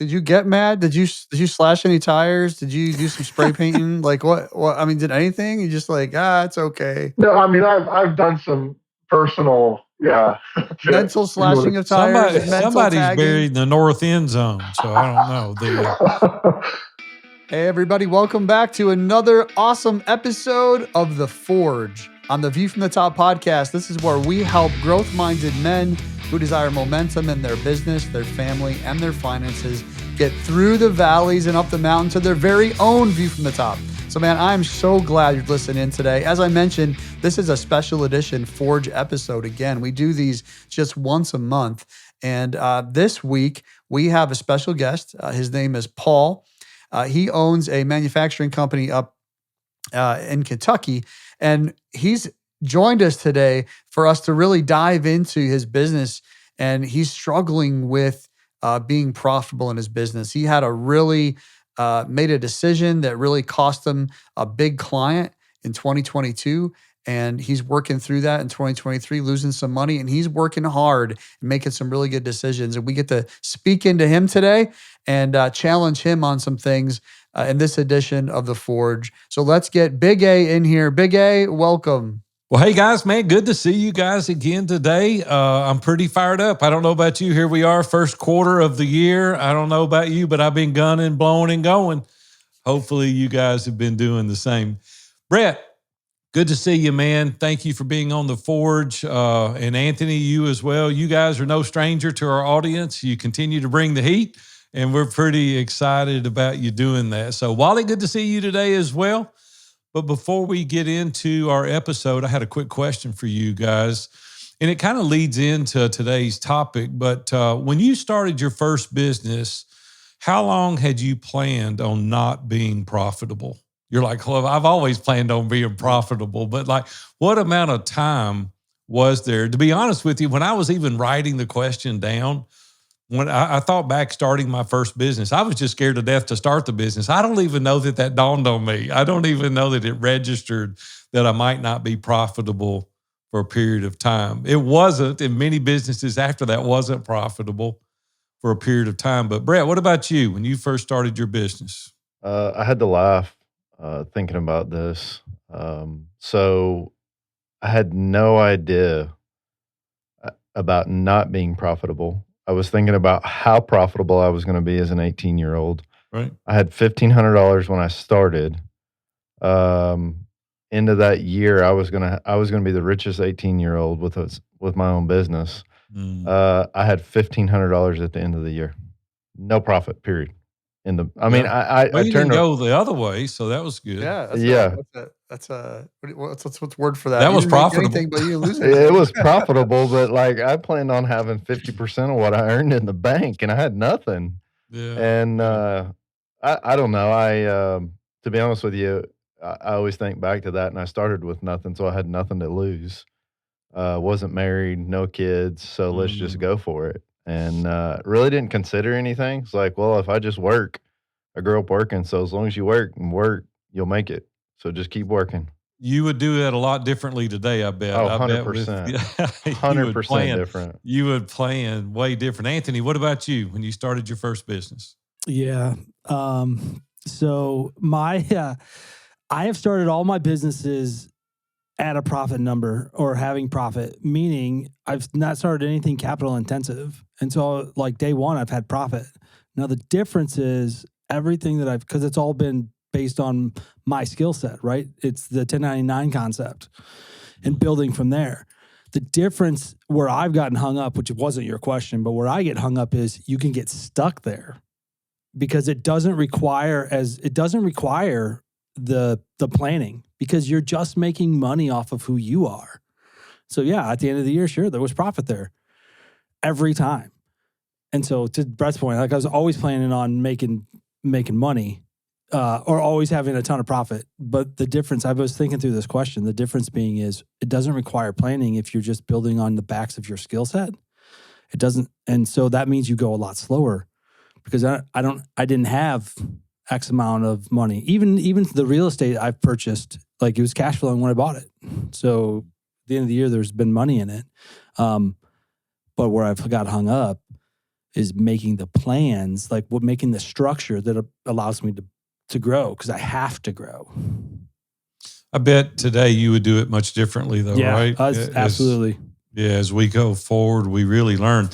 Did you get mad? Did you slash any tires? Did you do some spray painting? Like what I mean, did anything? You just like, it's okay. No, I mean I've done some personal, Mental you know, slashing of tires, mental Somebody's tagging. buried in the north end zone, so I don't know. Hey everybody, welcome back to another awesome episode of The Forge on the View from the Top podcast. This is where we help growth-minded men who desire momentum in their business, their family, and their finances get through the valleys and up the mountain to their very own view from the top. So man, I'm so glad you're listening in today. As I mentioned, this is a special edition Forge episode. Again, we do these just once a month. And this week, we have a special guest. His name is Paul. He owns a manufacturing company up in Kentucky, and he's joined us today for us to really dive into his business. And he's struggling with being profitable in his business. He had made a decision that really cost him a big client in 2022. And he's working through that in 2023, losing some money, and he's working hard and making some really good decisions. And we get to speak into him today and challenge him on some things in this edition of The Forge. So let's get Big A in here. Big A, welcome. Well, hey guys, man, good to see you guys again today. I'm pretty fired up. I don't know about you. Here we are, first quarter of the year. I don't know about you, but I've been gunning, blowing, and going. Hopefully you guys have been doing the same. Brett, good to see you, man. Thank you for being on The Forge. And Anthony, you as well. You guys are no stranger to our audience. You continue to bring the heat, and we're pretty excited about you doing that. So, Wally, good to see you today as well. But before we get into our episode, I had a quick question for you guys. And it kind of leads into today's topic. But when you started your first business, how long had you planned on not being profitable? You're like, well, I've always planned on being profitable, but like, what amount of time was there? To be honest with you, when I was even writing the question down, when I thought back starting my first business, I was just scared to death to start the business. I don't even know that dawned on me. I don't even know that it registered that I might not be profitable for a period of time. It wasn't, and many businesses after that wasn't profitable for a period of time. But Brett, what about you when you first started your business? I had to laugh thinking about this. So I had no idea about not being profitable. I was thinking about how profitable I was going to be as an 18-year-old. Right. I had $1,500 when I started. Into that year, I was gonna be the richest 18-year-old with my own business. I had $1,500 at the end of the year, no profit. Period. I You turned didn't go the other way, so that was good. Yeah. What's the word for that? That You was didn't make profitable. anything, but you lose it. It was profitable, but like I planned on having 50% of what I earned in the bank, and I had nothing. Yeah. And I don't know. To be honest with you, I always think back to that, and I started with nothing, so I had nothing to lose. Wasn't married, no kids, so let's just go for it. And really didn't consider anything. It's like, well, if I just work, I grew up working, so as long as you work, you'll make it. So just keep working. You would do that a lot differently today, I bet. Oh, I bet 100%. 100% different. You would plan way different. Anthony, what about you when you started your first business? Yeah. So I have started all my businesses at a profit number or having profit, meaning I've not started anything capital intensive. And so like day one, I've had profit. Now the difference is everything that because it's all been based on my skill set, right? It's the 1099 concept and building from there. The difference where I've gotten hung up, which wasn't your question, but where I get hung up is you can get stuck there because it doesn't require the planning because you're just making money off of who you are. So yeah, at the end of the year, sure, there was profit there every time. And so to Brett's point, like I was always planning on making money or always having a ton of profit. But the difference, I was thinking through this question, the difference being is it doesn't require planning if you're just building on the backs of your skill set. It doesn't. And so that means you go a lot slower because I didn't have X amount of money. Even the real estate I've purchased, like it was cash flowing when I bought it. So at the end of the year, there's been money in it. But where I've got hung up is making the plans, like making the structure that allows me to grow, because I have to grow. I bet today you would do it much differently, though, right? Absolutely. As we go forward, we really learn.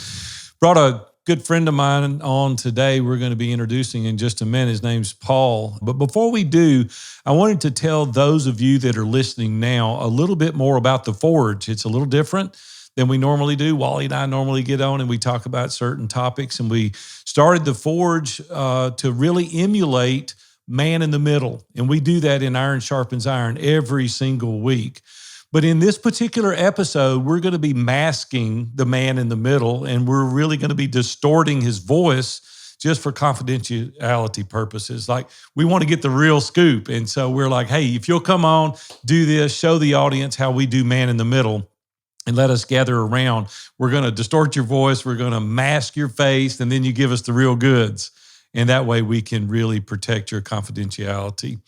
Brought a good friend of mine on today. We're going to be introducing in just a minute. His name's Paul. But before we do, I wanted to tell those of you that are listening now a little bit more about the Forge. It's a little different than we normally do. Wally and I normally get on and we talk about certain topics, and we started the Forge to really emulate man in the middle. And we do that in Iron Sharpens Iron every single week. But in this particular episode, we're going to be masking the man in the middle, and we're really going to be distorting his voice just for confidentiality purposes. Like, we want to get the real scoop. And so we're like, hey, if you'll come on, do this, show the audience how we do man in the middle, and let us gather around. We're going to distort your voice. We're going to mask your face, and then you give us the real goods. And that way we can really protect your confidentiality.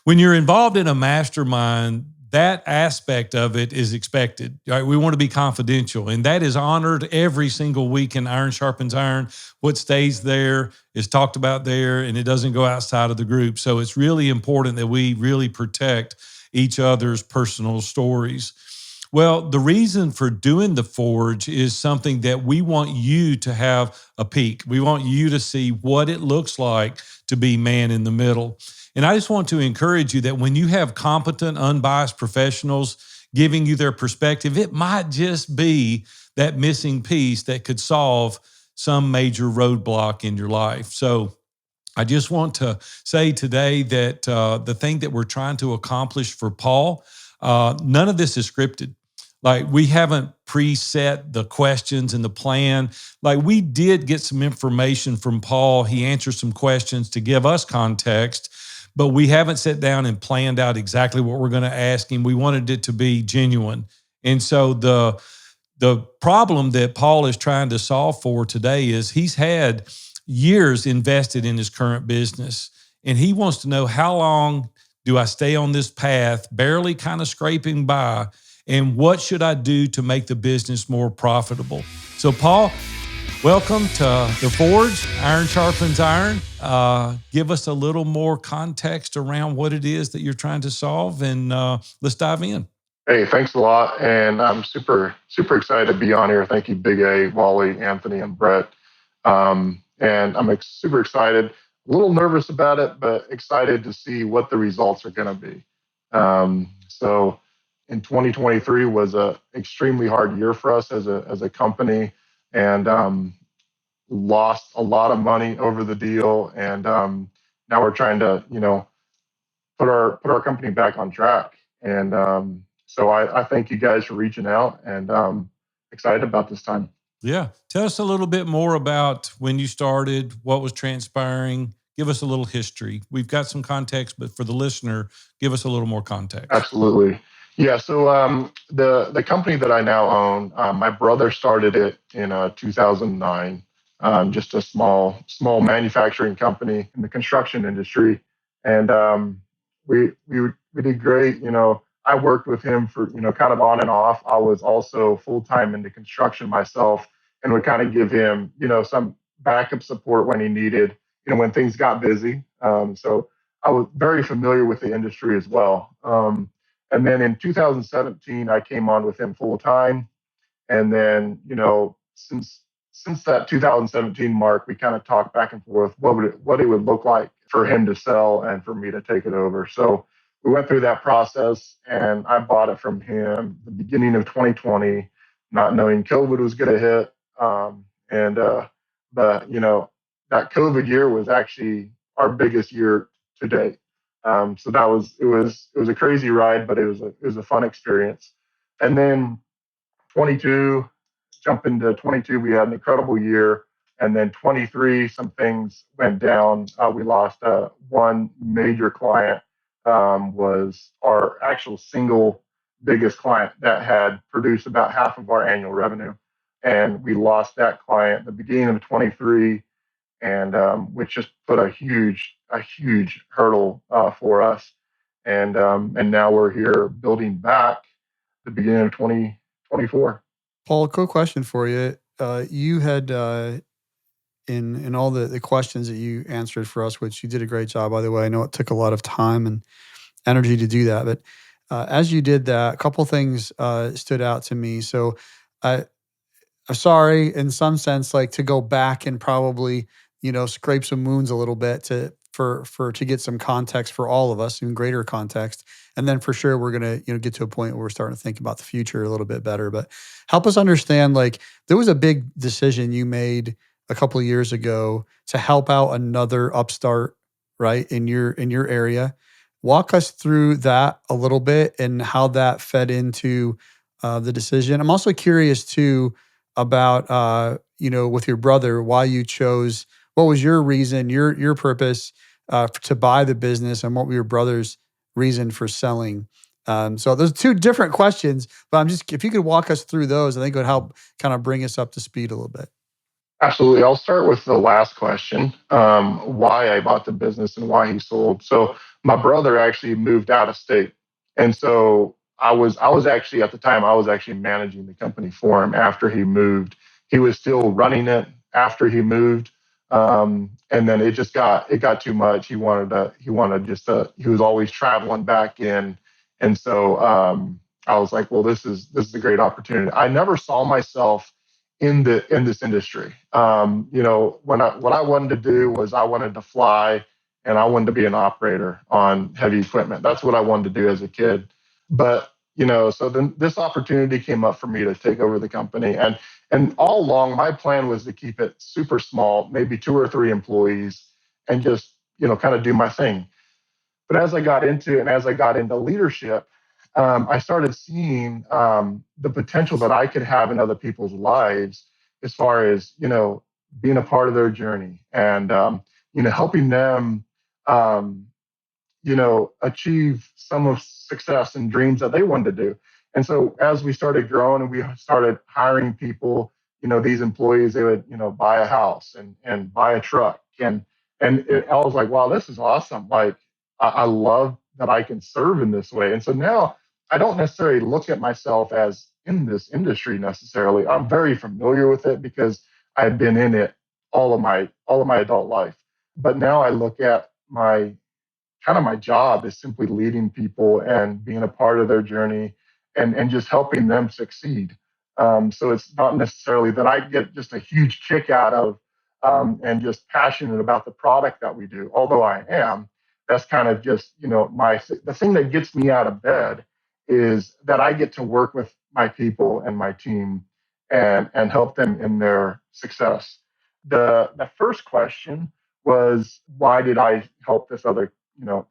When you're involved in a mastermind, that aspect of it is expected. Right? We want to be confidential, and that is honored every single week in Iron Sharpens Iron. What stays there is talked about there, and it doesn't go outside of the group. So it's really important that we really protect each other's personal stories. Well, the reason for doing the Forge is something that we want you to have a peek. We want you to see what it looks like to be man in the middle. And I just want to encourage you that when you have competent, unbiased professionals giving you their perspective, it might just be that missing piece that could solve some major roadblock in your life. So I just want to say today that the thing that we're trying to accomplish for Paul, none of this is scripted. Like, we haven't preset the questions and the plan. Like, we did get some information from Paul. He answered some questions to give us context, but we haven't sat down and planned out exactly what we're going to ask him. We wanted it to be genuine. And so the problem that Paul is trying to solve for today is he's had years invested in his current business, and he wants to know, how long do I stay on this path, barely kind of scraping by, and what should I do to make the business more profitable? So, Paul, welcome to the Forge, Iron Sharpens Iron. Give us a little more context around what it is that you're trying to solve, and let's dive in. Hey, thanks a lot. And I'm super excited to be on here. Thank you, Big A, Wally, Anthony, and Brett. And I'm super excited, a little nervous about it, but excited to see what the results are going to be. So in 2023 was a extremely hard year for us as a company, and lost a lot of money over the deal. And now we're trying to, put our company back on track. And so I thank you guys for reaching out, and excited about this time. Yeah. Tell us a little bit more about when you started, what was transpiring. Give us a little history. We've got some context, but for the listener, give us a little more context. Absolutely. Yeah. So the company that I now own, my brother started it in 2009. Just a small manufacturing company in the construction industry, and we did great. I worked with him for kind of on and off. I was also full time into construction myself, and would kind of give him some backup support when he needed, when things got busy. So I was very familiar with the industry as well. And then in 2017, I came on with him full time. And then, since that 2017 mark, we kind of talked back and forth what it would look like for him to sell and for me to take it over. So we went through that process, and I bought it from him the beginning of 2020, not knowing COVID was going to hit. That COVID year was actually our biggest year to date. So it was a crazy ride, but it was a fun experience. And then 22, jump into 22, we had an incredible year. And then 23, some things went down. We lost one major client, was our actual single biggest client that had produced about half of our annual revenue. And we lost that client at the beginning of 23, and which just put a huge hurdle for us. And now we're here building back the beginning of 2024. Paul, quick question for you. You had in all the questions that you answered for us, which you did a great job, by the way. I know it took a lot of time and energy to do that, but as you did that, a couple things stood out to me. So I'm sorry, in some sense, like to go back and probably, scrape some wounds a little bit to get some context for all of us, even greater context. And then for sure, we're gonna, get to a point where we're starting to think about the future a little bit better. But help us understand, like, there was a big decision you made a couple of years ago to help out another upstart, right, in your area. Walk us through that a little bit and how that fed into the decision. I'm also curious too about with your brother, why you chose, what was your reason, your purpose to buy the business, and what were your brother's reason for selling. So those two different questions, but if you could walk us through those, I think it would help kind of bring us up to speed a little bit. Absolutely. I'll start with the last question, why I bought the business and why he sold. So my brother actually moved out of state. And so I was actually, at the time, I was actually managing the company for him after he moved. He was still running it after he moved. And then it got too much. He was always traveling back in. And so I was like, well, this is a great opportunity. I never saw myself in this industry. What I wanted to do was I wanted to fly, and I wanted to be an operator on heavy equipment. That's what I wanted to do as a kid. But so then this opportunity came up for me to take over the company, and all along my plan was to keep it super small, maybe 2 or 3 employees, and just kind of do my thing. But as I got into it and as I got into leadership, I started seeing the potential that I could have in other people's lives as far as, being a part of their journey and, helping them, achieve some of success and dreams that they wanted to do. And so as we started growing and we started hiring people, these employees, they would, buy a house and buy a truck. I was like, wow, this is awesome. Like, I love that I can serve in this way. And so now I don't necessarily look at myself as in this industry necessarily. I'm very familiar with it because I've been in it all of my adult life. But now I look at my job is simply leading people and being a part of their journey and just helping them succeed. So it's not necessarily that I get just a huge kick out of and just passionate about the product that we do, although I am. That's kind of just, the thing that gets me out of bed is that I get to work with my people and my team and help them in their success. The first question was, why did I help this other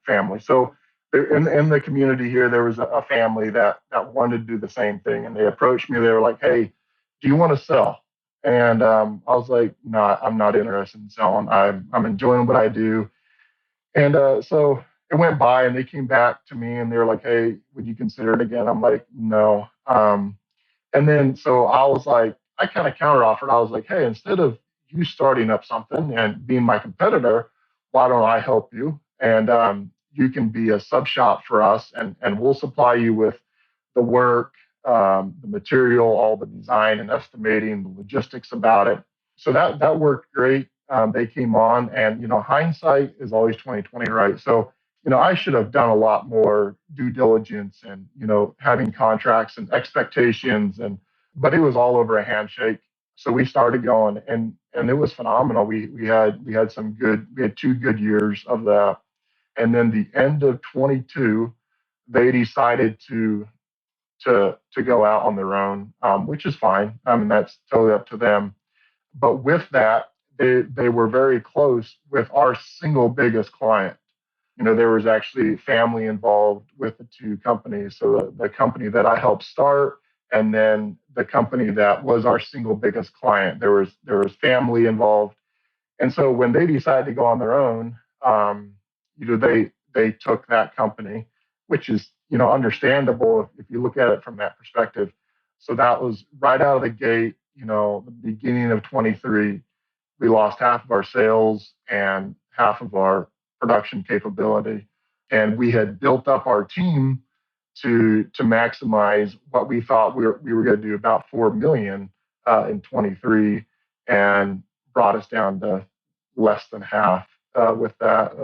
family? So in the community here, there was a family that wanted to do the same thing, and they approached me. They were like, "Hey, do you want to sell?" And I was like, "No, I'm not interested in selling. I'm enjoying what I do." And so it went by, and they came back to me, and they were like, "Hey, would you consider it again?" I'm like, "No." And then so I was like, I kind of counter offered. I was like, "Hey, instead of you starting up something and being my competitor, why don't I help you? And you can be a sub shop for us, and we'll supply you with the work, the material, all the design and estimating, the logistics about it." So that worked great. They came on, and hindsight is always 2020, right? So I should have done a lot more due diligence and having contracts and expectations, but it was all over a handshake. So we started going, and it was phenomenal. We had 2 good years of that, and then the end of 22, they decided to go out on their own, which is fine. I mean, that's totally up to them. But with that, they were very close with our single biggest client. There was actually family involved with the 2 companies. So the company that I helped start, and then the company that was our single biggest client, there was family involved. And so when they decided to go on their own, they took that company, which is understandable if you look at it from that perspective. So that was right out of the gate. The beginning of 23, we lost half of our sales and half of our production capability, and we had built up our team to maximize what we thought we were going to do, about 4 million in 23, and brought us down to less than half with that,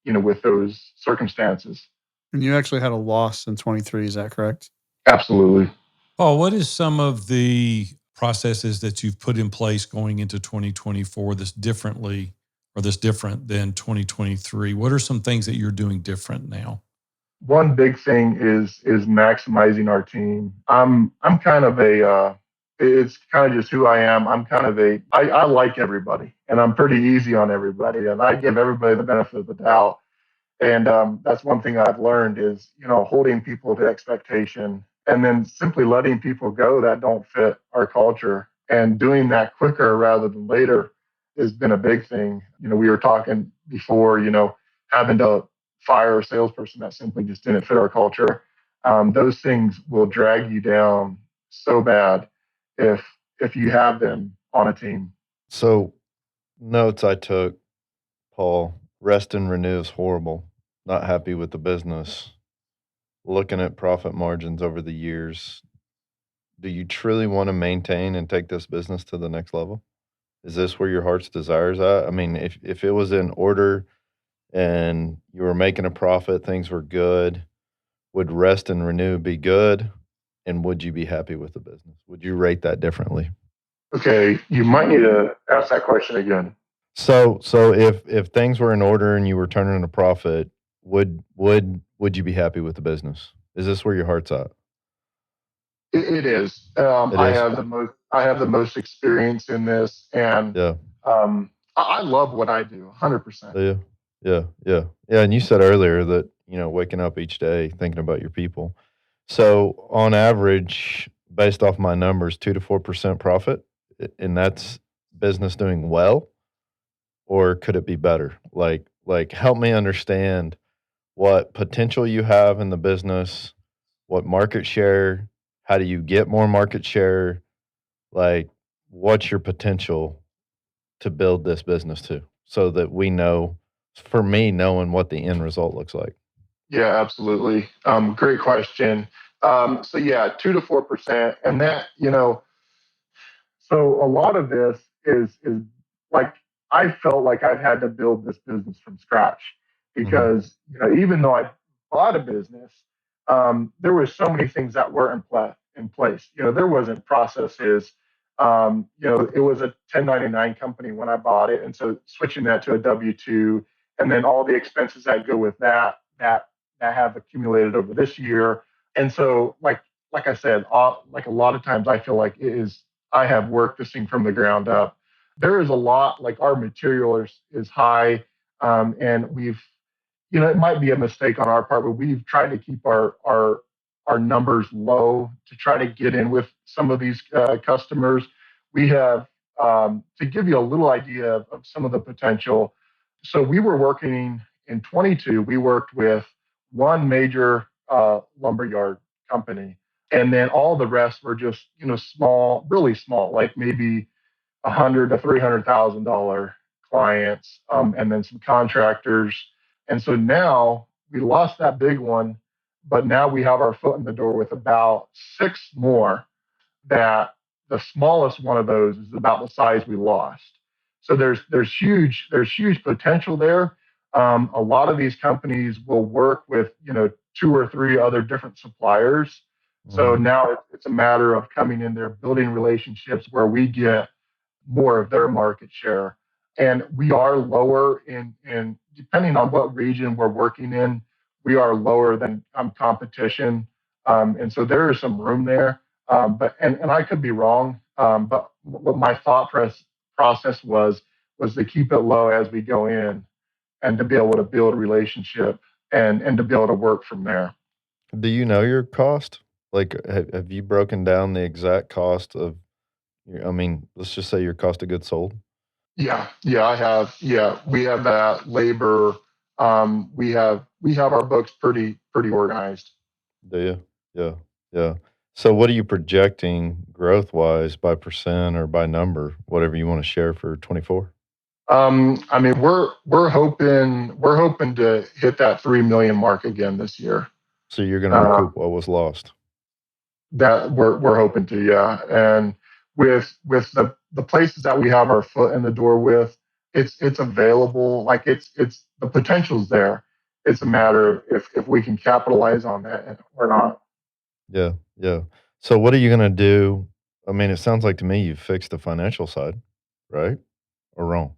with those circumstances. And you actually had a loss in 23, is that correct? Absolutely. Paul, what is some of the processes that you've put in place going into 2024 that's different than 2023? What are some things that you're doing different now? One big thing is maximizing our team. I'm kind of it's kind of just who I am. I like everybody, and I'm pretty easy on everybody, and I give everybody the benefit of the doubt. And that's one thing I've learned is, holding people to expectation and then simply letting people go that don't fit our culture and doing that quicker rather than later has been a big thing. We were talking before, having to fire a salesperson that simply just didn't fit our culture. Those things will drag you down so bad if you have them on a team. So, notes I took, Paul, rest and renew is horrible. Not happy with the business. Looking at profit margins over the years, do you truly want to maintain and take this business to the next level? Is this where your heart's desires at? I mean, if it was in order and you were making a profit, things were good, would rest and renew be good? And would you be happy with the business? Would you rate that differently? Okay, you might need to ask that question again. So if things were in order and you were turning a profit, would you be happy with the business? Is this where your heart's at? It is. It I is. have the most experience in this, and Yeah. I love what I do, 100%. Yeah. And you said earlier that, waking up each day thinking about your people. So on average, based off my numbers, 2 to 4% profit, and that's business doing well, or could it be better? Like help me understand what potential you have in the business, what market share, how do you get more market share? Like, what's your potential to build this business to so that we know, for me, knowing what the end result looks like? Yeah, absolutely. Great question. So yeah, 2 to 4%, and that so a lot of this is like I felt like I've had to build this business from scratch because even though I bought a business, there was so many things that were in place. There wasn't processes. It was a 1099 company when I bought it, and so switching that to a W-2, and then all the expenses that go with that have accumulated over this year, and so like I said, like a lot of times I feel like I have worked this thing from the ground up. There is a lot, like our material is high, and it might be a mistake on our part, but we've tried to keep our numbers low to try to get in with some of these customers. We have, to give you a little idea of some of the potential. So we were working in 22. We worked with one major lumberyard company, and then all the rest were just small, really small, like maybe $100,000 to $300,000 clients, and then some contractors. And so now we lost that big one, but now we have our foot in the door with about 6 more. That the smallest one of those is about the size we lost. So there's huge potential there. A lot of these companies will work with 2 or 3 other different suppliers. So now it's a matter of coming in there, building relationships where we get more of their market share. And we are lower in depending on what region we're working in, we are lower than competition. And so there is some room there. But I could be wrong. But what my thought process was to keep it low as we go in and to be able to build a relationship and to be able to work from there. Do you know your cost? Like, have you broken down the exact cost of let's just say your cost of goods sold? Yeah, I have. Yeah, we have that labor. We have our books pretty organized. Do you? Yeah. So what are you projecting growth wise by percent or by number, whatever you want to share for 24? We're hoping to hit that 3 million mark again this year. So you're going to recoup what was lost. That we're hoping to, yeah. And with the places that we have our foot in the door with, it's available. Like it's the potential's there. It's a matter of if we can capitalize on that or not. Yeah, yeah. So what are you gonna do? I mean, it sounds like to me you've fixed the financial side, right? Or wrong?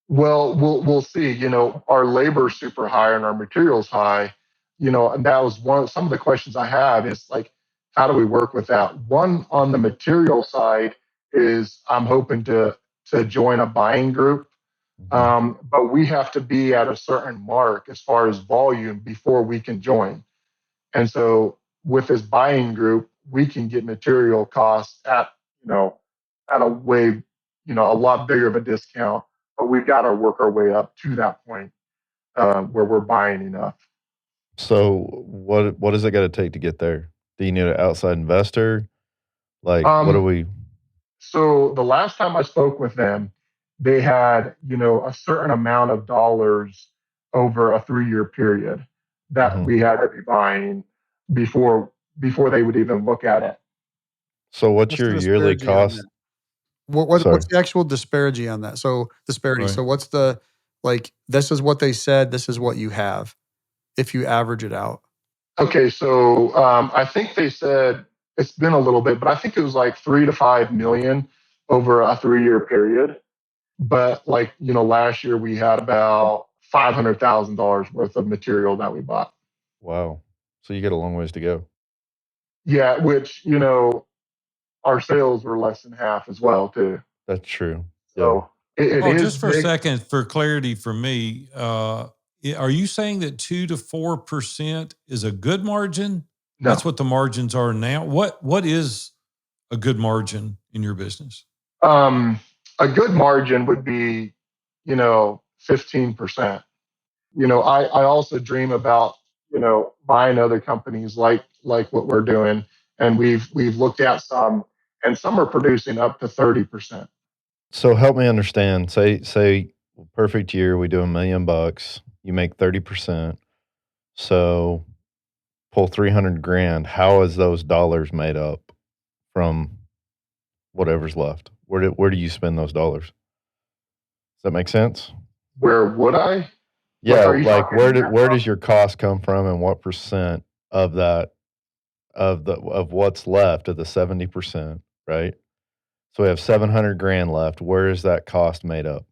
Well, we'll see. Our labor's super high and our materials high. And that was some of the questions I have is like, how do we work with that? One on the material side is I'm hoping to join a buying group, Mhm. but we have to be at a certain mark as far as volume before we can join. And so with this buying group, we can get material costs you know, at a way, a lot bigger of a discount, but we've got to work our way up to that point where we're buying enough. So what does it gotta take to get there? Do you need an outside investor? Like, what are Um, we so the last time I spoke with them, they had, a certain amount of dollars over a 3-year period that mhm. we had to be buying before before they would even look at it. So what's What's your the yearly disparity on that? cost? What's Sorry. the actual disparity on that? So disparity. Right. So what's the like? This is what they said. This is what you have. If you average it out. Okay, so I think they said it's been a little bit, but I think it was like 3 to 5 million over a 3-year period. But like last year we had about $500,000 worth of material that we bought. Wow. So you got a long ways to go. Yeah, which our sales were less than half as well too. That's true. Yeah. So it Well, is just for a big. second, for clarity for me, are you saying that 2 to 4% is a good margin? That's No, what the margins are now. What is a good margin in your business? um, a good margin would be 15%. I also dream about buying other companies like what we're doing, and we've looked at some, and some are producing up to 30%. So help me understand. Say perfect year, we do $1 million, you make 30%. So pull 300 grand. How is those dollars made up from whatever's left? Where do you spend those dollars? Does that make sense? Where would I? Like, Yeah, are you like talking net where does profit? your cost come from and what percent of that of what's left of the 70%, right? So we have 700 grand left. Where is that cost made up?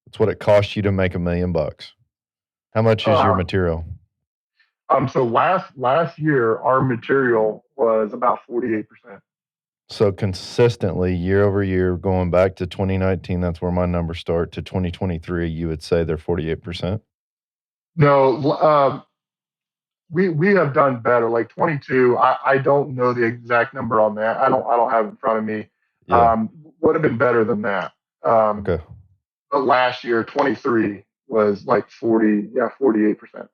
It's what it costs you to make $1 million. How much is your Uh, material? so last year our material was about 48%. So consistently year over year, going back to 2019, that's where my numbers start, to 2023, you would say they're 48%? No, we have done better. Like 22, I don't know the exact number on that. I don't have it in front of me. Yeah. Would have been better than that. Um, Okay. but last year, 23 was like 40, yeah, 48%.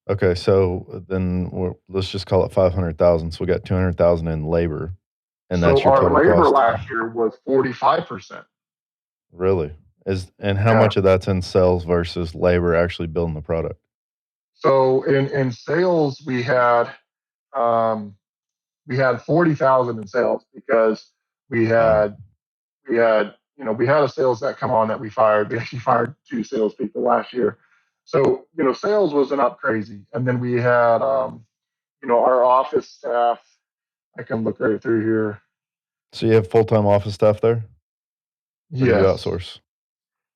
Okay. So then let's just call it 500,000. So we got 200,000 in labor, and So that's your our total labor cost. last year was 45%. Really? And how Yeah. much of that's in sales versus labor actually building the product? So in sales, um, we had 40,000 in sales because we Wow. had we had a sales that come on that we fired. We actually fired 2 salespeople last year. So sales wasn't up crazy, and then we had our office staff. I can look right through here. So you have full-time office staff there, or do you Yes. outsource?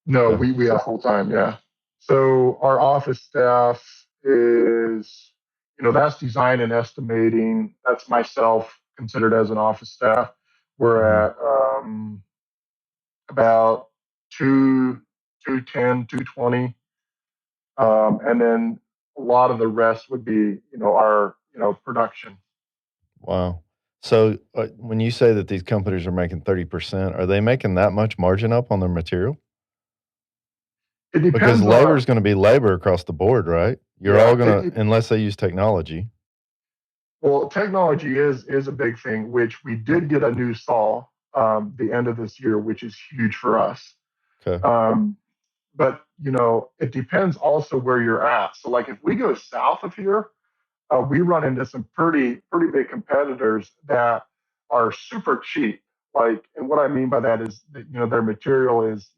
No, Okay. we have full time. Yeah. So our office staff is that's design and estimating. That's myself considered as an office staff. We're Mhm. at about two 210, 220. And then a lot of the rest would be, our, production. Wow. So, when you say that these companies are making 30%, are they making that much margin up on their material? It Because depends labor on, is gonna be labor across the board, right? You're yeah. all gonna, unless they use technology. Well, technology is a big thing, which we did get a new saw the end of this year, which is huge for us. Okay. Um, but it depends also where you're at. So, like if we go south of here, we run into some pretty big competitors that are super cheap. Like, and what I mean by that is that, their material is,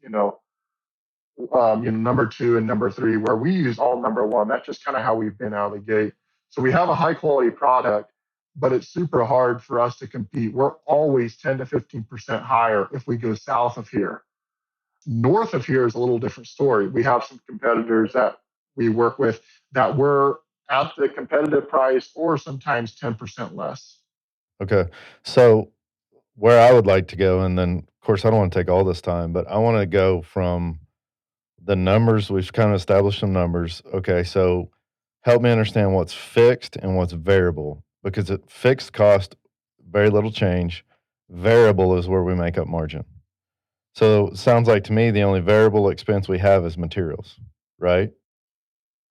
number two and number three, where we use all number one. That's just kind of how we've been out of the gate. So we have a high quality product, but it's super hard for us to compete. We're always 10 to 15% higher if we go south of here. North of here is a little different story. We have some competitors that we work with that we're at the competitive price or sometimes 10% less. Okay. So where I would like to go, and then of course I don't want to take all this time, but I want to go from the numbers. We've kind of established some numbers. Okay. So help me understand what's fixed and what's variable, because at fixed cost, very little change. Variable is where we make up margin. So it sounds like to me the only variable expense we have is materials, right?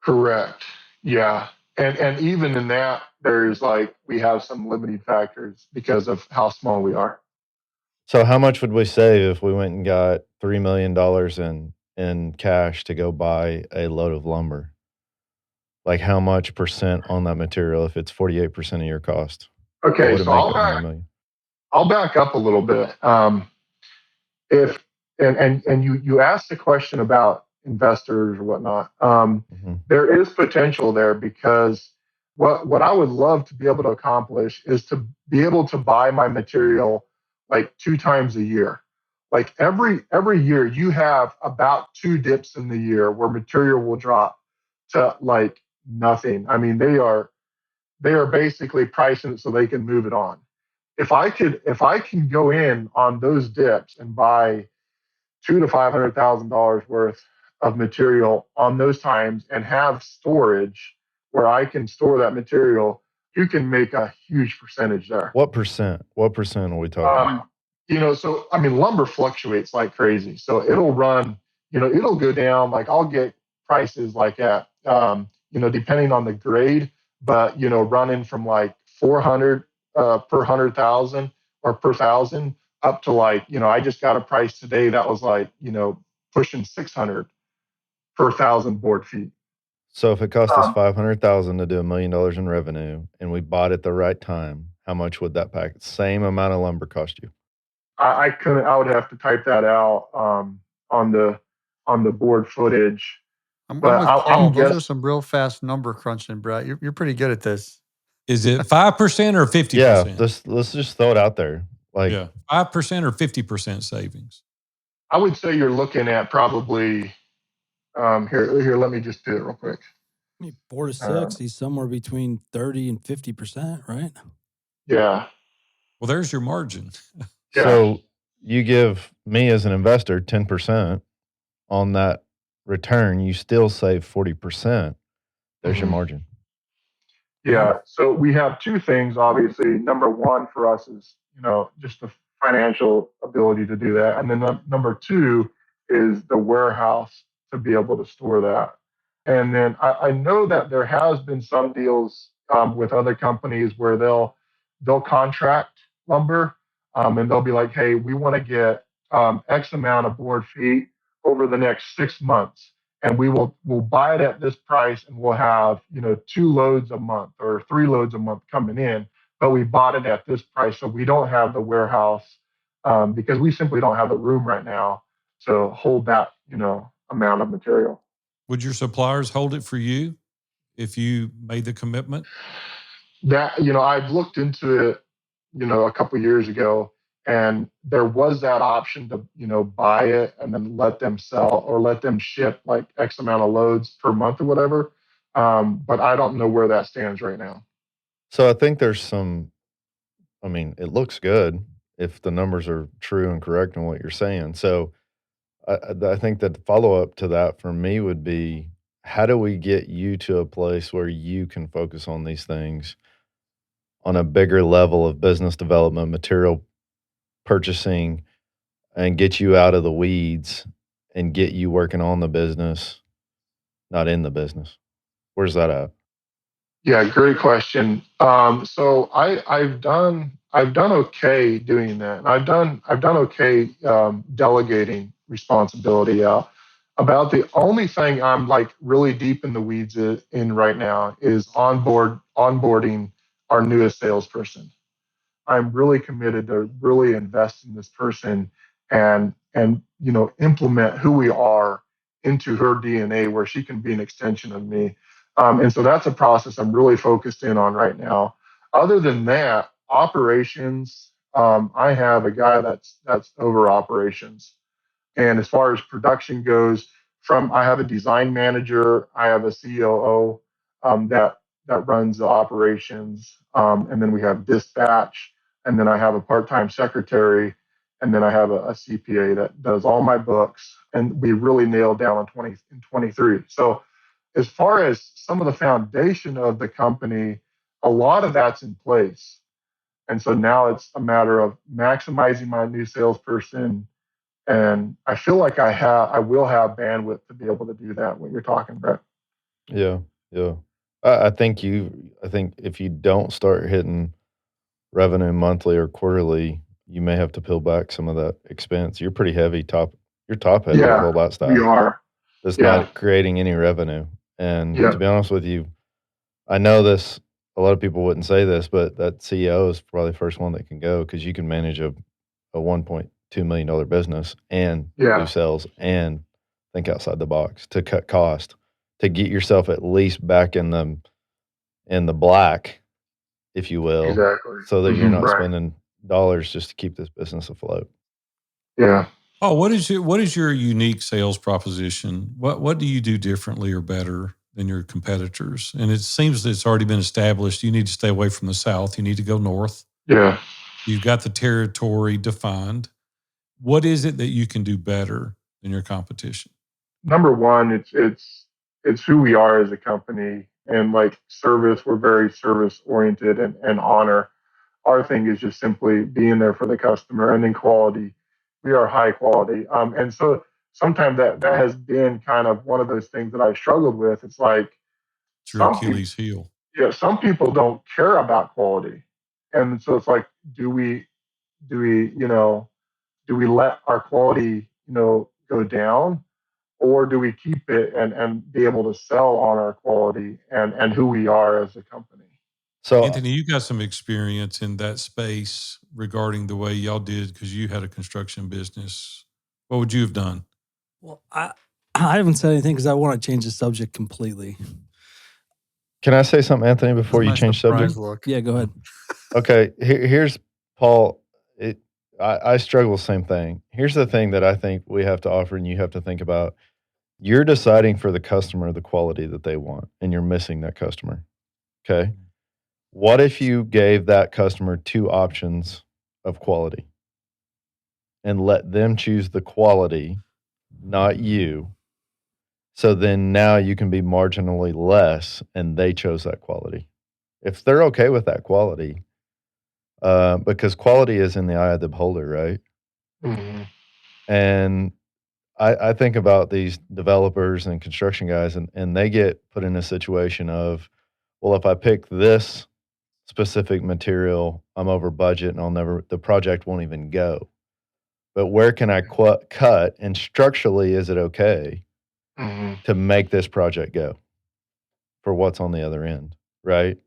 Correct. Yeah. And even in that, there's like, we have some limiting factors because of how small we are. So how much would we save if we went and got $3 million in cash to go buy a load of lumber? Like how much percent on that material if it's 48% of your cost? What Okay, would it so make up in $1 million? I'll back up a little bit. If and you asked the question about investors or whatnot. There is potential there, because what I would love to be able to accomplish is to be able to buy my material like 2 times a year. Like every year you have about 2 dips in the year where material will drop to like nothing. I mean, they are basically pricing it so they can move it on. If I can go in on those dips and buy $200,000 to $500,000 worth of material on those times and have storage where I can store that material, you can make a huge percentage there. What percent? What percent are we talking about? So I mean, lumber fluctuates like crazy. So it'll run, it'll go down. Like I'll get prices like at, depending on the grade, but running from like 400 per 100,000 or per thousand up to like, I just got a price today that was like, pushing 600 per 1,000 board feet. So if it cost us 500,000 to do $1 million in revenue and we bought at the right time, how much would that pack? Same amount of lumber cost you? I couldn't. I would have to type that out on the board footage. I'm But with Paul. I'm Those guess are some real fast number crunching, Brett. You're pretty good at this. Is it 5% or 50%? Yeah, let's just throw it out there. Like, yeah, 5% or 50% savings. I would say you're looking at probably here. Let me just do it real quick. 4 to 6, he's somewhere between 30 and 50%, right? Yeah. Well, there's your margin. Yeah. So you give me as an investor 10% on that return, you still save 40%. There's your margin. Yeah. So we have two things, obviously. Number one for us is, just the financial ability to do that. And then number two is the warehouse to be able to store that. And then I know that there has been some deals with other companies where they'll contract lumber, and they'll be like, hey, we want to get X amount of board feet over the next 6 months. And we'll buy it at this price, and we'll have 2 loads a month or 3 loads a month coming in, but we bought it at this price, so we don't have the warehouse because we simply don't have the room right now to hold that amount of material. Would your suppliers hold it for you if you made the commitment? That I've looked into it a couple of years ago, and there was that option to buy it and then let them sell or let them ship like X amount of loads per month or whatever. But I don't know where that stands right now. So I think there's it looks good if the numbers are true and correct in what you're saying. So I think that the follow-up to that for me would be, how do we get you to a place where you can focus on these things on a bigger level of business development, material purchasing, and get you out of the weeds and get you working on the business, not in the business? Where's that at? Yeah, great question. So I've done okay doing that. And I've done okay delegating responsibility out. About the only thing I'm like really deep in the weeds in right now is onboarding our newest salesperson. I'm really committed to really invest in this person and implement who we are into her DNA where she can be an extension of me. And so that's a process I'm really focused in on right now. Other than that, operations, I have a guy that's over operations. And as far as production goes, I have a design manager, I have a COO that runs the operations, and then we have dispatch, and then I have a part-time secretary, and then I have a CPA that does all my books, and we really nailed down on 23. So as far as some of the foundation of the company, a lot of that's in place. And so now it's a matter of maximizing my new salesperson, and I feel like I will have bandwidth to be able to do that. What you're talking, Brett. Yeah, yeah. I think if you don't start hitting revenue monthly or quarterly, you may have to peel back some of that expense. You're pretty heavy you're top heavy with all that We stuff. are. That's Yeah. not creating any revenue. And Yeah. to be honest with you, I know this. A lot of people wouldn't say this, but that CEO is probably the first one that can go because you can manage a $1.2 million business and Yeah. do sales and think outside the box to cut cost to get yourself at least back in the black, if you will, Exactly. so that you're not Right. spending dollars just to keep this business afloat. Yeah. Oh, what is your unique sales proposition? What do you do differently or better than your competitors? And it seems that it's already been established. You need to stay away from the South. You need to go north. Yeah. You've got the territory defined. What is it that you can do better than your competition? Number one, it's who we are as a company, and like service, we're very service oriented and honor. Our thing is just simply being there for the customer, and then quality. We are high quality. And so sometimes that has been kind of one of those things that I struggled with. It's like It's your some people, Achilles heel. yeah, some people don't care about quality. And so it's like, do we, do we let our quality, go down, or do we keep it and be able to sell on our quality and who we are as a company? So Anthony, you got some experience in that space regarding the way y'all did because you had a construction business. What would you have done? Well, I haven't said anything because I want to change the subject completely. can I say something, Anthony, before you That's my change surprise subject? look. Yeah, go ahead. Okay, here's Paul. I struggle with the same thing. Here's the thing that I think we have to offer, and you have to think about. You're deciding for the customer the quality that they want, and you're missing that customer. Okay. What if you gave that customer two options of quality and let them choose the quality, not you? So then now you can be marginally less, and they chose that quality. If they're okay with that quality, because quality is in the eye of the beholder, right? Mhm. And I think about these developers and construction guys, and they get put in a situation of, well, if I pick this specific material, I'm over budget and the project won't even go. But where can I cut? And structurally, is it okay Mhm. to make this project go for what's on the other end? Right.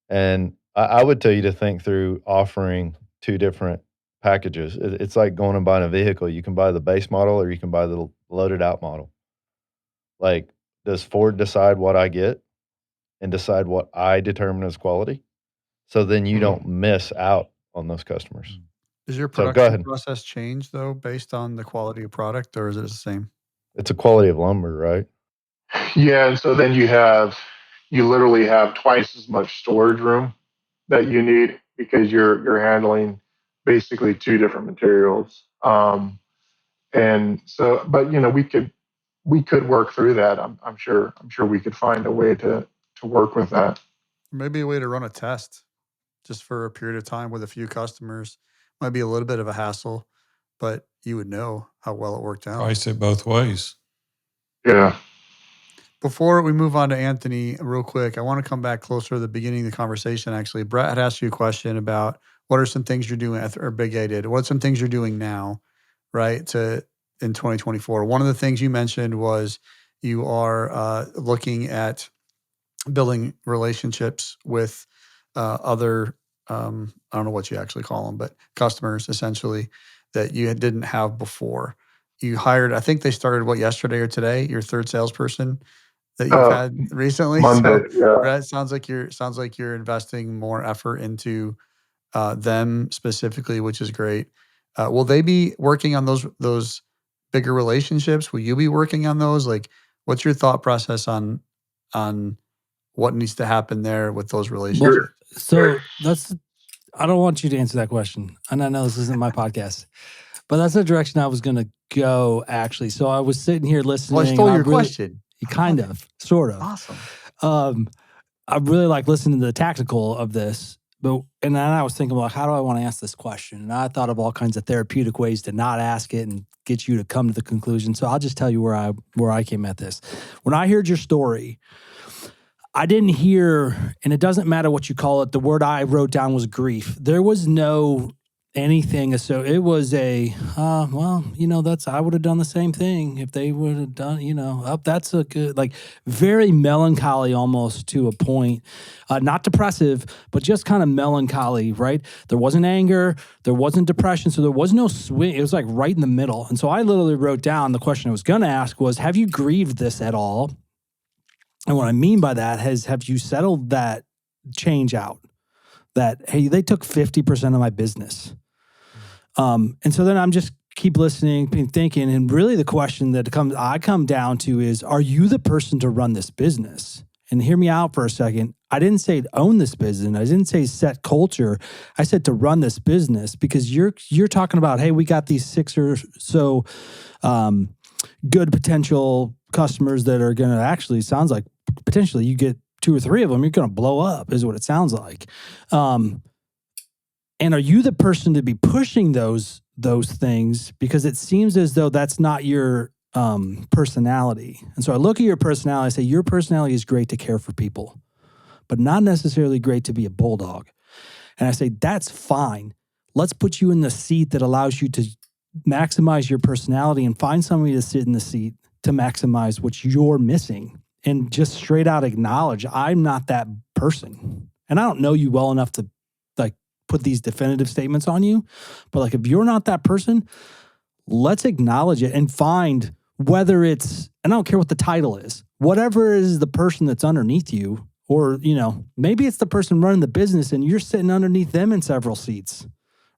And I would tell you to think through offering two different packages. It's like going and buying a vehicle. You can buy the base model or you can buy the loaded out model. Like, does Ford decide what I get and decide what I determine as quality? So then you Mhm. don't miss out on those customers. Does your So go production ahead. process change though based on the quality of product, or is it the same? It's a quality of lumber, right? Yeah, and so then you literally have twice as much storage room that you need because you're handling basically two different materials. And so, but we could work through that. I'm sure we could find a way to work with that. Maybe a way to run a test just for a period of time with a few customers. Might be a little bit of a hassle, but you would know how well it worked out. Price it both ways. Yeah. Before we move on to Anthony, real quick, I want to come back closer to the beginning of the conversation. Actually, Brett had asked you a question about what are some things you're doing, or Big A did. What's some things you're doing now, right? In 2024. One of the things you mentioned was you are looking at building relationships with other I don't know what you actually call them, but customers essentially that you didn't have before. You hired, I think they started yesterday or today, your third salesperson that you've had recently. Monday, So yeah. Brett, sounds like you're investing more effort into them specifically, which is great. Will they be working on those bigger relationships? Will you be working on those? Like, what's your thought process on what needs to happen there with those relationships? So I don't want you to answer that question. And I know this isn't my podcast, but that's the direction I was going to go actually. So I was sitting here listening. Well, I stole your question. Kind of, sort of. Awesome. I really like listening to the tactical of this, and then I was thinking, well, how do I want to ask this question? And I thought of all kinds of therapeutic ways to not ask it and get you to come to the conclusion. So I'll just tell you where I came at this. When I heard your story, I didn't hear, and it doesn't matter what you call it, the word I wrote down was grief. There was no anything. So it was I would have done the same thing if they would have done, that's a good, like very melancholy almost to a point, not depressive, but just kind of melancholy, right? There wasn't anger, there wasn't depression. So there was no swing. It was like right in the middle. And so I literally wrote down the question I was going to ask was, have you grieved this at all? And what I mean by that have you settled that change out? That, hey, they took 50% of my business. And so then I'm just keep listening, thinking, and really the question that I come down to is, are you the person to run this business? And hear me out for a second. I didn't say own this business. I didn't say set culture. I said to run this business, because you're talking about, hey, we got these 6 or so good potential customers that are going to actually, sounds like potentially you get 2 or 3 of them, you're going to blow up is what it sounds like. And are you the person to be pushing those things? Because it seems as though that's not your personality. And so I look at your personality, I say, your personality is great to care for people, but not necessarily great to be a bulldog. And I say, that's fine. Let's put you in the seat that allows you to maximize your personality and find somebody to sit in the seat to maximize what you're missing. And just straight out acknowledge, I'm not that person. And I don't know you well enough to like put these definitive statements on you. But like, if you're not that person, let's acknowledge it and find whether it's, and I don't care what the title is, whatever is the person that's underneath you, or, maybe it's the person running the business and you're sitting underneath them in several seats,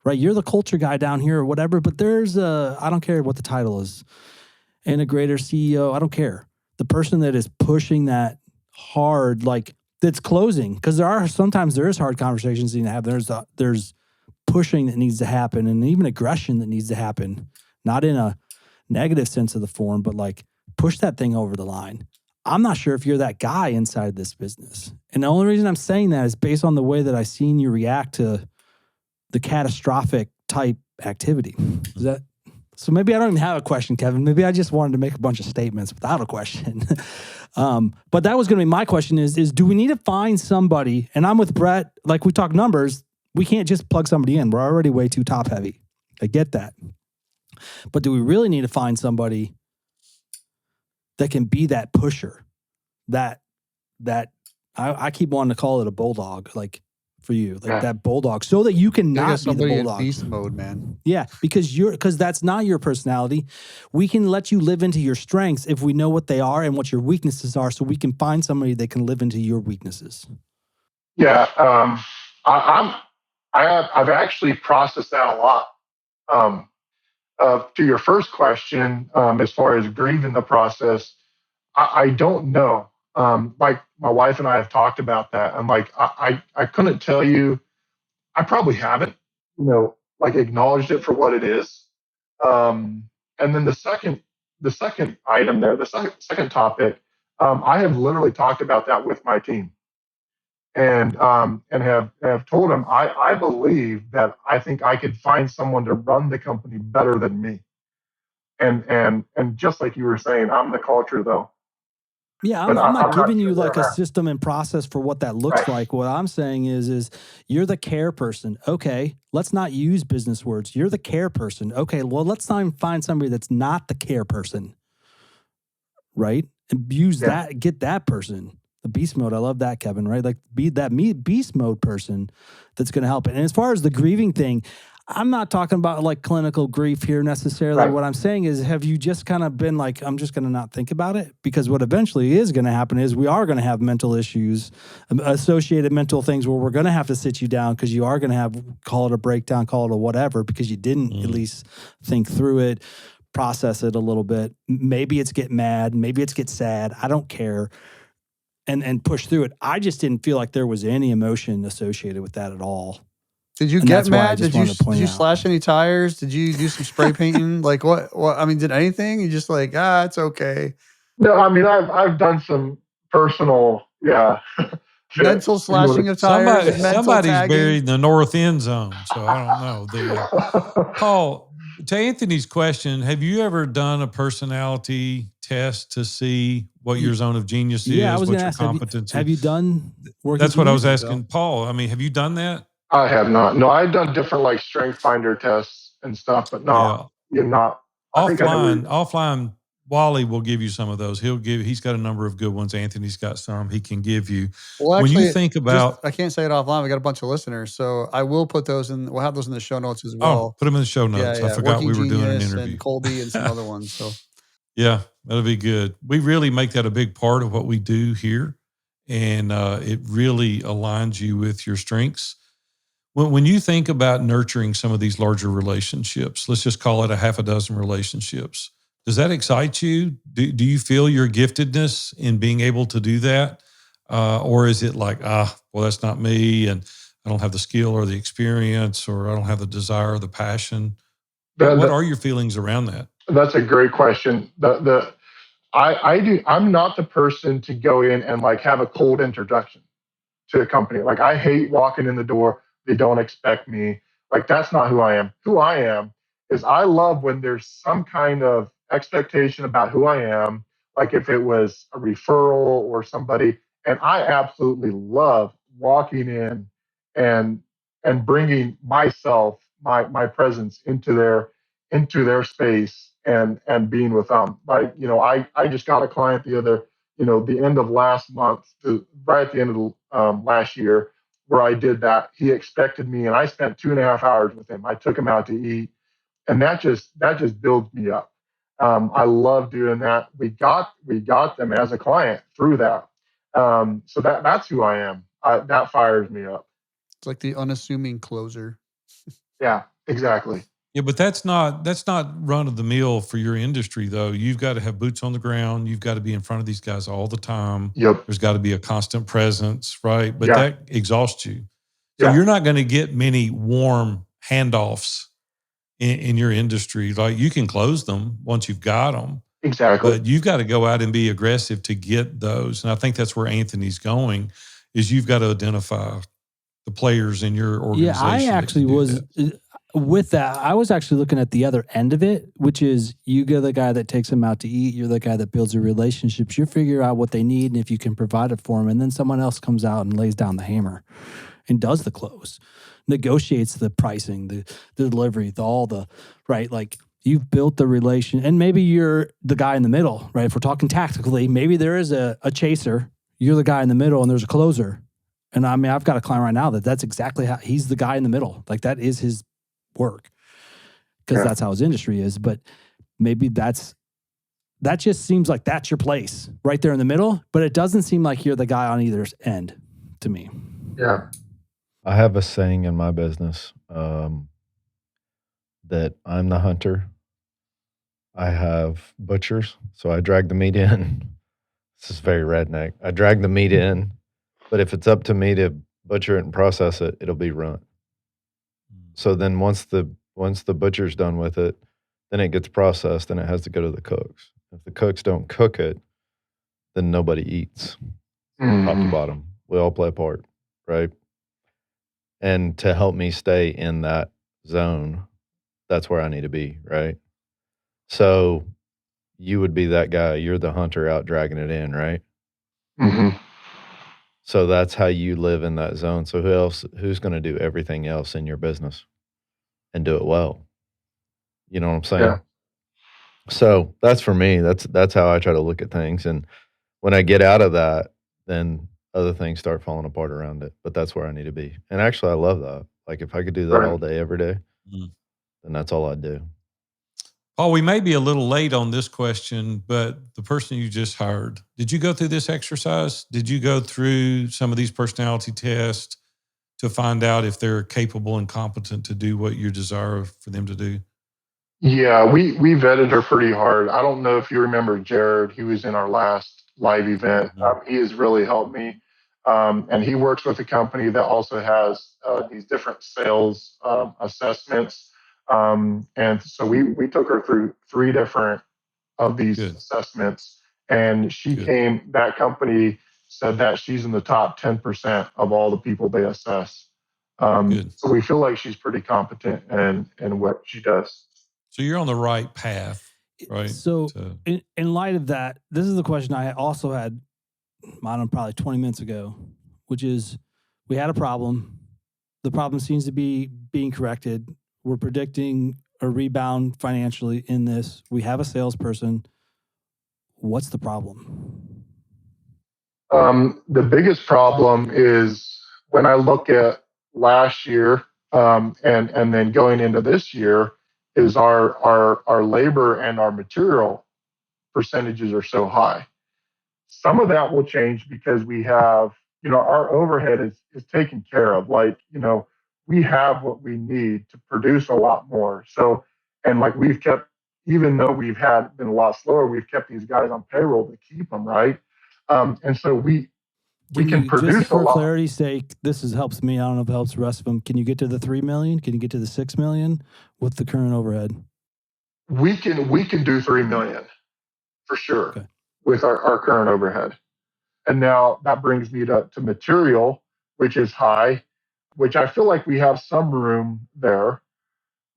right? You're the culture guy down here or whatever, but there's I don't care what the title is, integrator, CEO, I don't care. The person that is pushing that hard, like that's closing, because there is hard conversations you need to have. There's pushing that needs to happen, and even aggression that needs to happen, not in a negative sense of the form, but like push that thing over the line. I'm not sure if you're that guy inside this business. And the only reason I'm saying that is based on the way that I've seen you react to the catastrophic type activity. Is that? So maybe I don't even have a question, Kevin. Maybe I just wanted to make a bunch of statements without a question. But that was going to be my question is do we need to find somebody, and I'm with Brett, like we talk numbers, we can't just plug somebody in. We're already way too top heavy. I get that. But do we really need to find somebody that can be that pusher, that I keep wanting to call it a bulldog, like for you, like that bulldog, so that you can not be the bulldog. In beast mode, man. Yeah, because that's not your personality. We can let you live into your strengths if we know what they are and what your weaknesses are, so we can find somebody that can live into your weaknesses. Yeah, I've actually processed that a lot. To your first question, as far as grieving the process, I don't know. Like my wife and I have talked about that. I'm like, I couldn't tell you. I probably haven't, like acknowledged it for what it is. And then the second item there, the second topic, I have literally talked about that with my team, and have told them I believe that I think I could find someone to run the company better than me. And just like you were saying, I'm the culture though. Yeah, I'm not giving you like a system and process for what that looks like. What I'm saying is you're the care person. Okay, let's not use business words. You're the care person. Okay, well, let's find somebody that's not the care person, right? And use that, get that person. A beast mode. I love that, Kevin, right? Like be that beast mode person that's going to help. And as far as the grieving thing, I'm not talking about like clinical grief here necessarily. Right. What I'm saying is, have you just kind of been like, I'm just going to not think about it? Because what eventually is going to happen is we are going to have mental issues, associated mental things where we're going to have to sit you down because you are going to have, call it a breakdown, call it a whatever, because you didn't at least think through it, process it a little bit. Maybe it's get mad, maybe it's get sad. I don't care. And push through it. I just didn't feel like there was any emotion associated with that at all. Did you And get that's why I mad? just Did wanted to point you out. slash any tires? Did you do some spray painting? Like what? I mean, did anything? You just like, it's okay. No, I mean, I've done some personal, Mental slashing of tires. mental Somebody's tagging. buried in the north end zone, so I don't know. Paul, to Anthony's question, have you ever done a personality test to see what your zone of genius is, Yeah, I was what going to your ask, competency? have you done working? That's what I was genius? asking Paul. I mean, have you done that? I have not. No, I've done different like strength finder tests and stuff, but not. I think I never. Offline, Wally will give you some of those. He's got a number of good ones. Anthony's got some he can give you. Well, When actually, you think about, I can't say it offline. We got a bunch of listeners, so I will put those in. We'll have those in the show notes as oh, well. put them in the show notes. I forgot Working we were doing an Genius interview. and Colby and some other ones. So yeah, that'll be good. We really make that a big part of what we do here, and it really aligns you with your strengths. When you think about nurturing some of these larger relationships, let's just call it a half a dozen relationships. Does that excite you? Do you feel your giftedness in being able to do that? Or is it like, well, that's not me, and I don't have the skill or the experience, or I don't have the desire or the passion? What are your feelings around that? That's a great question. I'm not the person to go in and like have a cold introduction to a company. Like I hate walking in the door. They don't expect me. Like that's not who I am. Who I am is I love when there's some kind of expectation about who I am. Like if it was a referral or somebody, and I absolutely love walking in and bringing myself, my presence into their space and being with them. Like I just got a client the end of last month, right at the end of last year, where I did that. He expected me, and I spent 2.5 hours with him. I took him out to eat, and that just builds me up. I love doing that. We got them as a client through that. So that's who I am. That fires me up. it's like the unassuming closer. Yeah, exactly. Yeah, but that's not run of the mill for your industry, though. You've got to have boots on the ground. You've got to be in front of these guys all the time. Yep. There's got to be a constant presence, right? But Yeah. that exhausts you. So you're not going to get many warm handoffs in your industry. Like you can close them once you've got them. Exactly. But you've got to go out and be aggressive to get those. And I think that's where Anthony's going, is you've got to identify the players in your organization. Yeah, I actually was with that. I was actually looking at the other end of it, which is you're the guy that takes them out to eat. You're the guy that builds the relationships. You figure out what they need and if you can provide it for them. And then someone else comes out and lays down the hammer and does the close, negotiates the pricing, the delivery, right? Like you've built the relation, and maybe you're the guy in the middle, right? If we're talking tactically, maybe there is a chaser. You're the guy in the middle and there's a closer. And I mean, I've got a client right now that's exactly how he's the guy in the middle. Like that is his work because that's how his industry is. But maybe that just seems like that's your place right there in the middle, but it doesn't seem like you're the guy on either end to me. Yeah. I have a saying in my business that I'm the hunter. I have butchers, so I drag the meat in. This is very redneck. I drag the meat in, but if it's up to me to butcher it and process it, it'll be run. So then once the butcher's done with it, then it gets processed and it has to go to the cooks. If the cooks don't cook it, then nobody eats. Top to bottom. We all play a part, right? And to help me stay in that zone, that's where I need to be, right? So you would be that guy. You're the hunter out dragging it in, right? Mm-hmm. So that's how you live in that zone. So who's going to do everything else in your business and do it well? You know what I'm saying? Yeah. So that's for me. That's how I try to look at things. And when I get out of that, then other things start falling apart around it. But that's where I need to be. And actually, I love that. Like if I could do that Right. all day, every day, Mm. then that's all I'd do. Paul, we may be a little late on this question, but the person you just hired, did you go through this exercise? Did you go through some of these personality tests to find out if they're capable and competent to do what you desire for them to do? Yeah, we vetted her pretty hard. I don't know if you remember Jared. He was in our last live event. Mm-hmm. He has really helped me. And he works with a company that also has these different sales assessments. And so we took her through 3 different of these Good, assessments. And good, that company said that she's in the top 10% of all the people they assess. good. So we feel like she's pretty competent in what she does. So you're on the right path, right? So in light of that, this is the question I also had, I don't know, probably 20 minutes ago, which is we had a problem. The problem seems to be being corrected. We're predicting a rebound financially in this. We have a salesperson. What's the problem? The biggest problem is when I look at last year and then going into this year is our labor and our material percentages are so high. Some of that will change because we have, our overhead is taken care of. Like, we have what we need to produce a lot more. So, and like we've kept, even though we've been a lot slower, we've kept these guys on payroll to keep them, right? And so we can produce just for a lot. clarity's sake, helps me. I don't know if it helps the rest of them. Can you get to the 3 million? Can you get to the 6 million with the current overhead? We can do 3 million for sure. Okay. With our current overhead. And now that brings me to material, which is high, which I feel like we have some room there.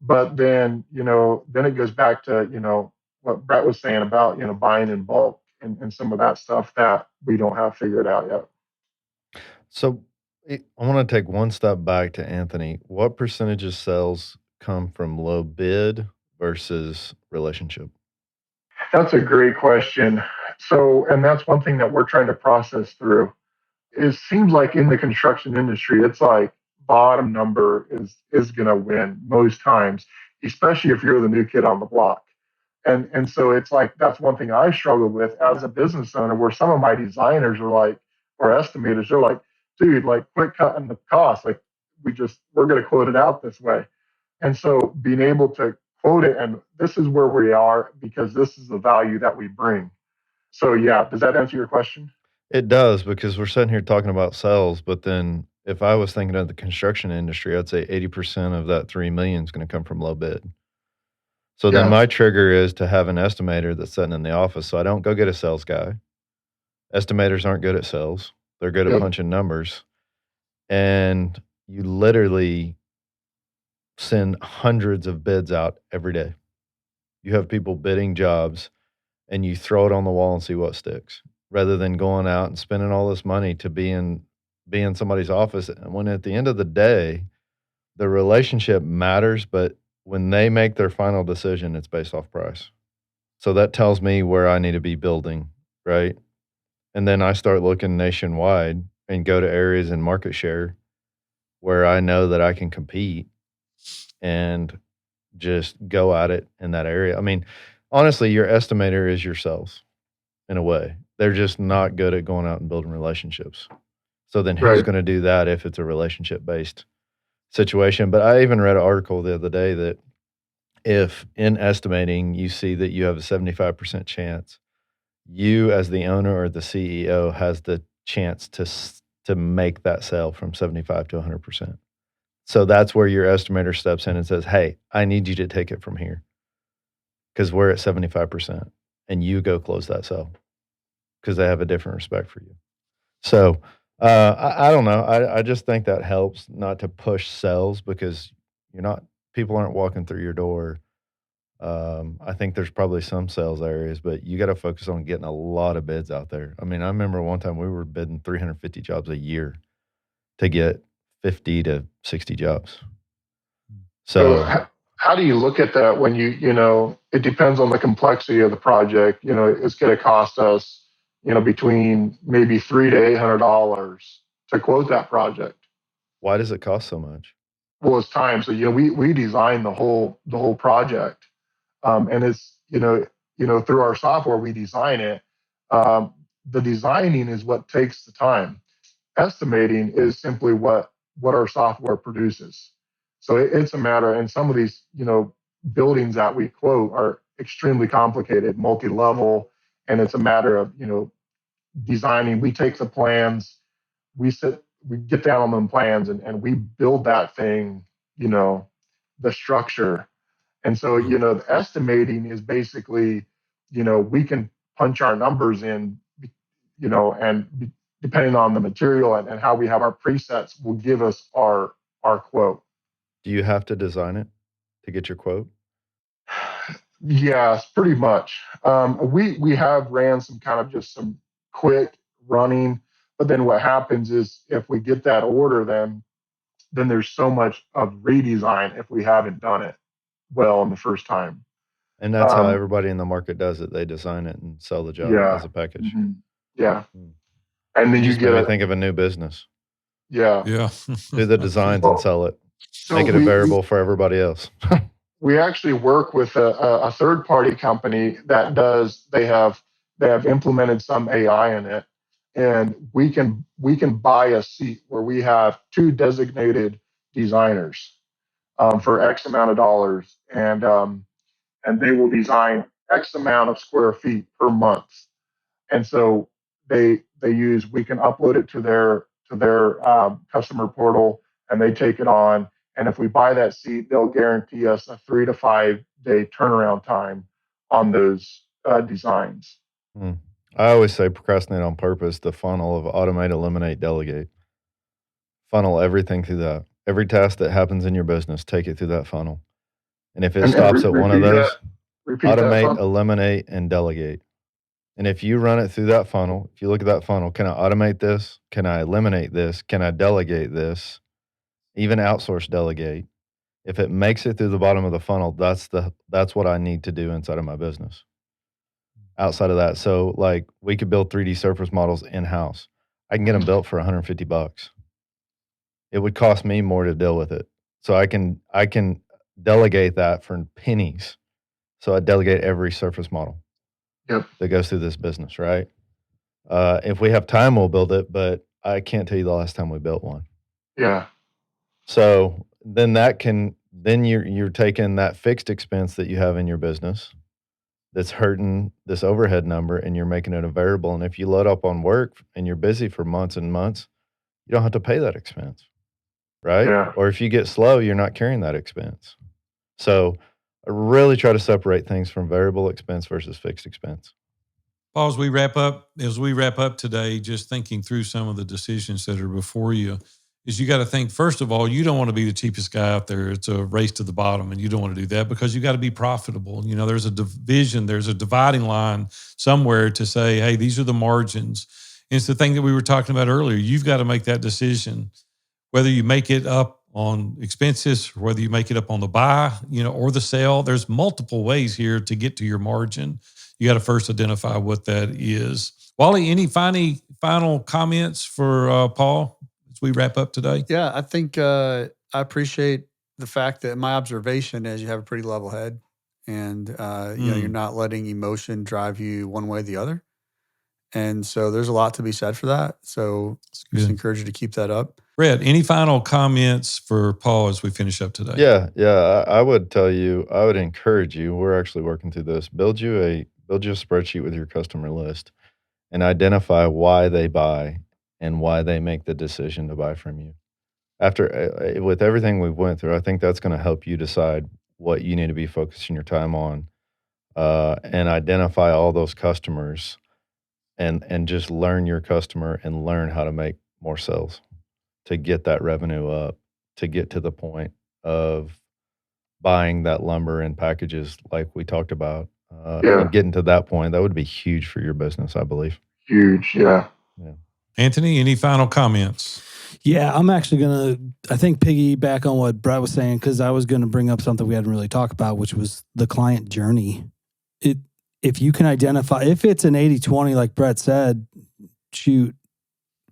But then, then it goes back to, what Brett was saying about, buying in bulk and some of that stuff that we don't have figured out yet. So I want to take one step back to Anthony. What percentage of sales come from low bid versus relationship? That's a great question. So, and that's one thing that we're trying to process through. It seems like in the construction industry, it's like bottom number is going to win most times, especially if you're the new kid on the block. And so it's like that's one thing I struggle with as a business owner, where some of my designers are like, or estimators, they're like, dude, like quit cutting the cost. Like we're going to quote it out this way. And so being able to quote it, and this is where we are because this is the value that we bring. So yeah, does that answer your question? It does, because we're sitting here talking about sales, but then if I was thinking of the construction industry, I'd say 80% of that 3 million is going to come from low bid. So then my trigger is to have an estimator that's sitting in the office. So I don't go get a sales guy. Estimators aren't good at sales. They're good at punching numbers. And you literally send hundreds of bids out every day. You have people bidding jobs and you throw it on the wall and see what sticks, rather than going out and spending all this money to be in somebody's office. And when at the end of the day, the relationship matters, but when they make their final decision, it's based off price. So that tells me where I need to be building, right? And then I start looking nationwide and go to areas in market share where I know that I can compete and just go at it in that area. I mean, honestly, your estimator is yourselves in a way. They're just not good at going out and building relationships. So then who's going to do that if it's a relationship-based situation? But I even read an article the other day that if in estimating you see that you have a 75% chance, you as the owner or the CEO has the chance to make that sale from 75 to 100%. So that's where your estimator steps in and says, hey, I need you to take it from here because we're at 75% and you go close that sale because they have a different respect for you. So I don't know. I just think that helps not to push sales because people aren't walking through your door. I think there's probably some sales areas, but you got to focus on getting a lot of bids out there. I mean, I remember one time we were bidding 350 jobs a year to get 50 to 60 jobs. So how do you look at that when it depends on the complexity of the project? It's going to cost us, between maybe $300 to $800 to quote that project. Why does it cost so much? Well, it's time. So we design the whole project, and it's through our software we design it. The designing is what takes the time. Estimating is simply what our software produces. So it's a matter, and some of these buildings that we quote are extremely complicated, multi-level, and it's a matter of designing. We take the plans, we get down on them plans, and we build that thing, the structure. And so the estimating is basically we can punch our numbers in, and depending on the material and how we have our presets will give us our quote. Do you have to design it to get your quote? Yes, pretty much. We have ran some kind of just some quick running, but then what happens is if we get that order, then there's so much of redesign if we haven't done it well in the first time. And that's how everybody in the market does it. They design it and sell the job as a package. Mm-hmm. Yeah. And then you just get made me think of a new business. Yeah. Do the designs and sell it. So make it a variable for everybody else. We actually work with a third-party company that they have implemented some AI in it, and we can buy a seat where we have 2 designated designers for X amount of dollars, and they will design X amount of square feet per month, and so we can upload it to their customer portal, and they take it on. And if we buy that seat, they'll guarantee us a 3 to 5 day turnaround time on those designs. I always say procrastinate on purpose, the funnel of automate, eliminate, delegate. Funnel everything through that. Every task that happens in your business, take it through that funnel. And if it stops at one of those, automate, eliminate, and delegate. And if you run it through that funnel, if you look at that funnel, can I automate this? Can I eliminate this? Can I delegate this? Even outsource, delegate. If it makes it through the bottom of the funnel, that's what I need to do inside of my business. Outside of that, so like we could build 3D surface models in-house. I can get them built for $150. It would cost me more to deal with it. So I can delegate that for pennies. So I delegate every surface model that goes through this business, right? If we have time, we'll build it, but I can't tell you the last time we built one. Yeah. So then you're taking that fixed expense that you have in your business that's hurting this overhead number, and you're making it a variable. And if you load up on work and you're busy for months and months, you don't have to pay that expense, right? Yeah. Or if you get slow, you're not carrying that expense. So I really try to separate things from variable expense versus fixed expense. Paul, as we wrap up today, just thinking through some of the decisions that are before you, is you got to think, first of all, you don't want to be the cheapest guy out there. It's a race to the bottom, and you don't want to do that because you got to be profitable. There's a division, there's a dividing line somewhere to say, hey, these are the margins. And it's the thing that we were talking about earlier. You've got to make that decision, whether you make it up on expenses or whether you make it up on the buy, or the sell. There's multiple ways here to get to your margin. You got to first identify what that is. Wally, any final comments for Paul as we wrap up today? Yeah, I think I appreciate the fact that my observation is you have a pretty level head, and you're not letting emotion drive you one way or the other. And so there's a lot to be said for that. So just encourage you to keep that up. Brett, any final comments for Paul as we finish up today? Yeah. I would encourage you. We're actually working through this. Build you a spreadsheet with your customer list and identify why they buy and why they make the decision to buy from you. After with everything we've went through, I think that's going to help you decide what you need to be focusing your time on, and identify all those customers, and just learn your customer and learn how to make more sales to get that revenue up, to get to the point of buying that lumber in packages like we talked about. And getting to that point, that would be huge for your business, I believe. Huge, yeah. Anthony, any final comments? Yeah, I'm actually going to, I think, piggyback on what Brett was saying, because I was going to bring up something we hadn't really talked about, which was the client journey. if you can identify, if it's an 80-20, like Brett said, shoot,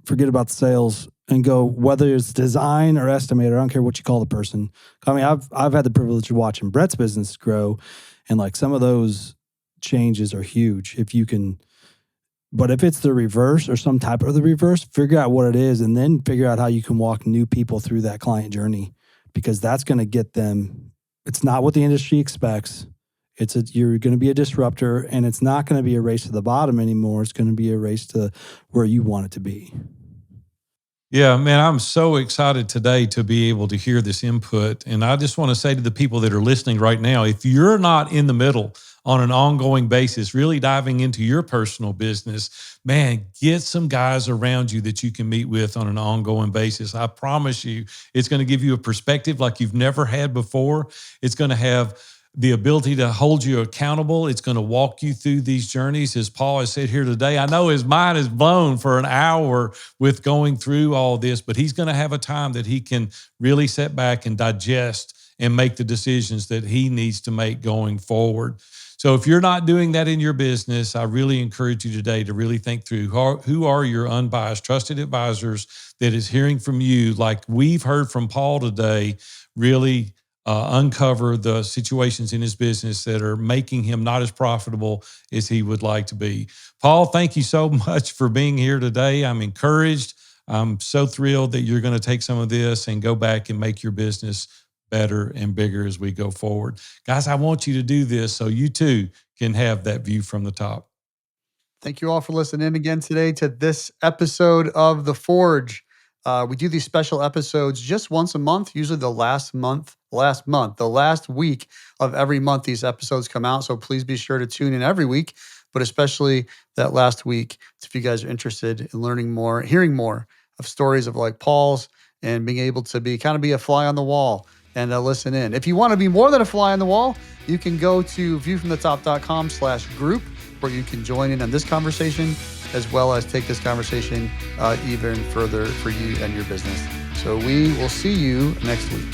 forget about the sales and go, whether it's design or estimator, I don't care what you call the person. I mean, I've had the privilege of watching Brett's business grow, and like some of those changes are huge. If you can, but if it's the reverse or some type of the reverse, figure out what it is and then figure out how you can walk new people through that client journey, because that's going to get them. It's not what the industry expects. You're going to be a disruptor, and it's not going to be a race to the bottom anymore. It's going to be a race to where you want it to be. Yeah, man, I'm so excited today to be able to hear this input. And I just want to say to the people that are listening right now, if you're not in the middle on an ongoing basis, really diving into your personal business, man, get some guys around you that you can meet with on an ongoing basis. I promise you, it's going to give you a perspective like you've never had before. It's going to have the ability to hold you accountable. It's going to walk you through these journeys. As Paul has said here today, I know his mind is blown for an hour with going through all this, but he's going to have a time that he can really sit back and digest and make the decisions that he needs to make going forward. So if you're not doing that in your business, I really encourage you today to really think through who are your unbiased, trusted advisors that is hearing from you, like we've heard from Paul today, really uncover the situations in his business that are making him not as profitable as he would like to be. Paul, thank you so much for being here today. I'm encouraged. I'm so thrilled that you're going to take some of this and go back and make your business better and bigger as we go forward. Guys, I want you to do this so you too can have that view from the top. Thank you all for listening in again today to this episode of The Forge. We do these special episodes just once a month, usually the last week of every month these episodes come out. So please be sure to tune in every week, but especially that last week if you guys are interested in learning more, hearing more of stories of like Paul's and being able to be a fly on the wall and listen in. If you want to be more than a fly on the wall, you can go to viewfromthetop.com/group where you can join in on this conversation, as well as take this conversation even further for you and your business. So we will see you next week.